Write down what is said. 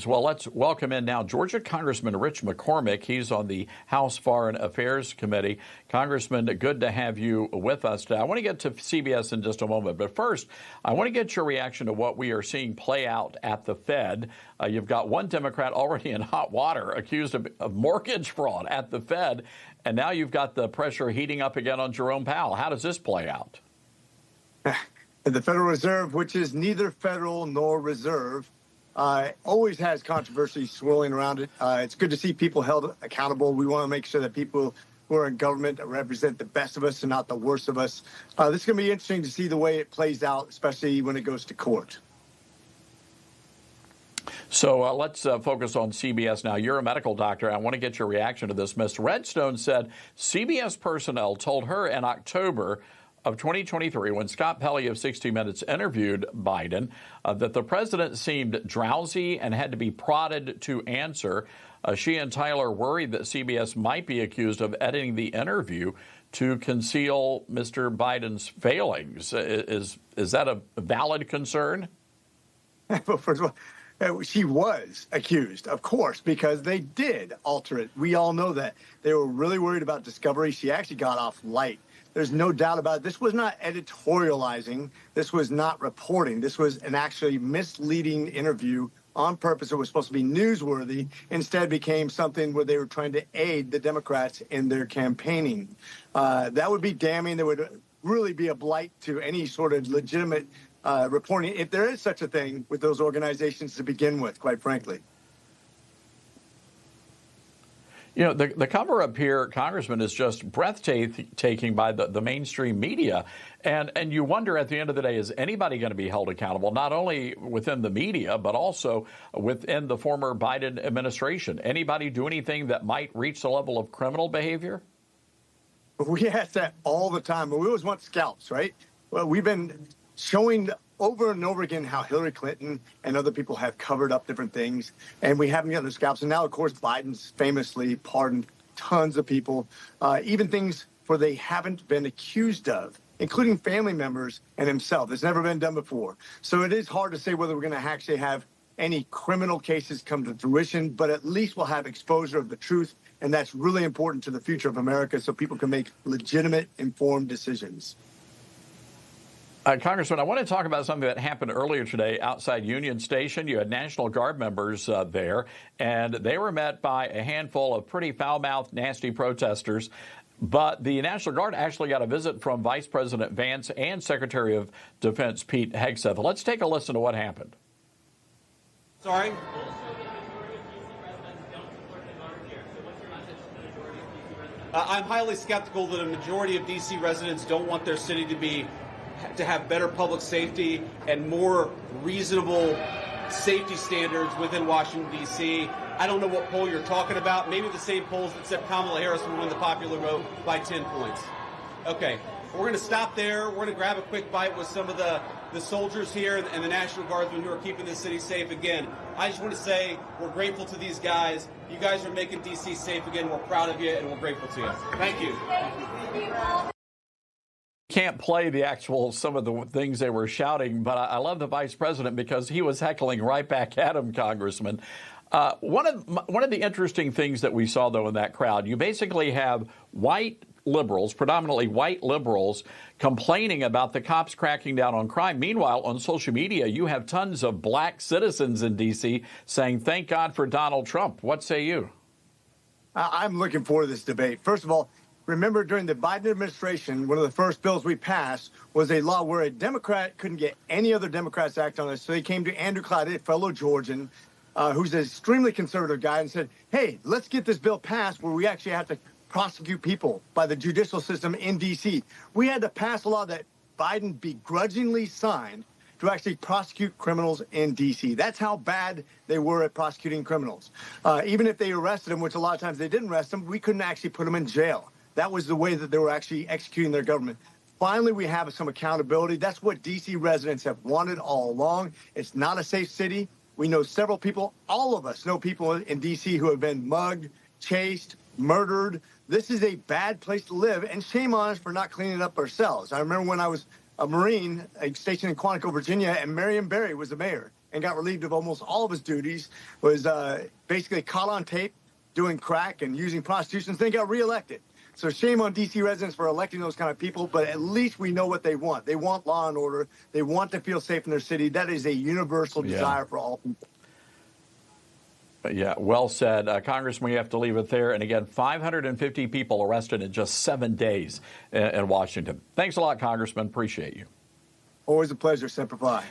Well, let's welcome in now Georgia Congressman Rich McCormick. He's on the House Foreign Affairs Committee. Congressman, good to have you with us today. I want to get to CBS in just a moment, but first, I want to get your reaction to what we are seeing play out at the Fed. You've got one Democrat already in hot water accused of mortgage fraud at the Fed, and now you've got the pressure heating up again on Jerome Powell. How does this play out? The Federal Reserve, which is neither federal nor reserve, always has controversy swirling around it. It's good to see people held accountable. We want to make sure that people who are in government represent the best of us and not the worst of us. This is going to be interesting to see the way it plays out, especially when it goes to court. So let's focus on CBS now. You're a medical doctor. I want to get your reaction to this. Ms. Redstone said CBS personnel told her in October of 2023, when Scott Pelley of 60 Minutes interviewed Biden, that the president seemed drowsy and had to be prodded to answer. She and Tyler worried that CBS might be accused of editing the interview to conceal Mr. Biden's failings. Is that a valid concern? Well, first of all, she was accused, of course, because they did alter it. We all know that. They were really worried about discovery. She actually got off light. There's no doubt about it. This was not editorializing. This was not reporting. This was an actually misleading interview on purpose. It was supposed to be newsworthy. Instead, became something where they were trying to aid the Democrats in their campaigning. That would be damning. There would really be a blight to any sort of legitimate reporting, if there is such a thing with those organizations to begin with, quite frankly. You know, the cover-up here, Congressman, is just breathtaking by the mainstream media. And you wonder at the end of the day, is anybody going to be held accountable, not only within the media, but also within the former Biden administration? Anybody do anything that might reach the level of criminal behavior? We ask that all the time. We always want scalps, right? Well, we've been showing over and over again how Hillary Clinton and other people have covered up different things, and we haven't gotten the scalps. And now, of course, Biden's famously pardoned tons of people, even things where they haven't been accused of, including family members and himself. It's never been done before. So it is hard to say whether we're going to actually have any criminal cases come to fruition, but at least we'll have exposure of the truth, and that's really important to the future of America so people can make legitimate, informed decisions. Congressman, I want to talk about something that happened earlier today outside Union Station. You had National Guard members there, and they were met by a handful of pretty foul-mouthed, nasty protesters. But the National Guard actually got a visit from Vice President Vance and Secretary of Defense Pete Hegseth. Let's take a listen to what happened. Sorry? I'm highly skeptical that a majority of D.C. residents don't want their city to have better public safety and more reasonable safety standards within Washington, D.C. I don't know what poll you're talking about. Maybe the same polls that said Kamala Harris would win the popular vote by 10 points. Okay, we're going to stop there. We're going to grab a quick bite with some of the soldiers here and the National Guardsmen who are keeping this city safe again. I just want to say we're grateful to these guys. You guys are making D.C. safe again. We're proud of you, and we're grateful to you. Thank you. Can't play some of the things they were shouting, but I love the vice president because he was heckling right back at him, Congressman. One of the interesting things that we saw, though, in that crowd, you basically have white liberals, predominantly white liberals, complaining about the cops cracking down on crime. Meanwhile, on social media, you have tons of black citizens in D.C. saying, thank God for Donald Trump. What say you? I'm looking forward to this debate. First of all, remember, during the Biden administration, one of the first bills we passed was a law where a Democrat couldn't get any other Democrats to act on it. So they came to Andrew Clyde, a fellow Georgian, who's an extremely conservative guy, and said, hey, let's get this bill passed where we actually have to prosecute people by the judicial system in D.C. We had to pass a law that Biden begrudgingly signed to actually prosecute criminals in D.C. That's how bad they were at prosecuting criminals. Even if they arrested them, which a lot of times they didn't arrest them, we couldn't actually put them in jail. That was the way that they were actually executing their government. Finally, we have some accountability. That's what D.C. residents have wanted all along. It's not a safe city. We know several people, all of us know people in D.C. who have been mugged, chased, murdered. This is a bad place to live, and shame on us for not cleaning it up ourselves. I remember when I was a Marine stationed in Quantico, Virginia, and Marion Barry was the mayor. and got relieved of almost all of his duties, was basically caught on tape doing crack and using prostitution, then got reelected. So shame on D.C. residents for electing those kind of people, but at least we know what they want. They want law and order. They want to feel safe in their city. That is a universal desire for all people. Yeah, well said. Congressman, we have to leave it there. And again, 550 people arrested in just 7 days in Washington. Thanks a lot, Congressman. Appreciate you. Always a pleasure. Semper Fi.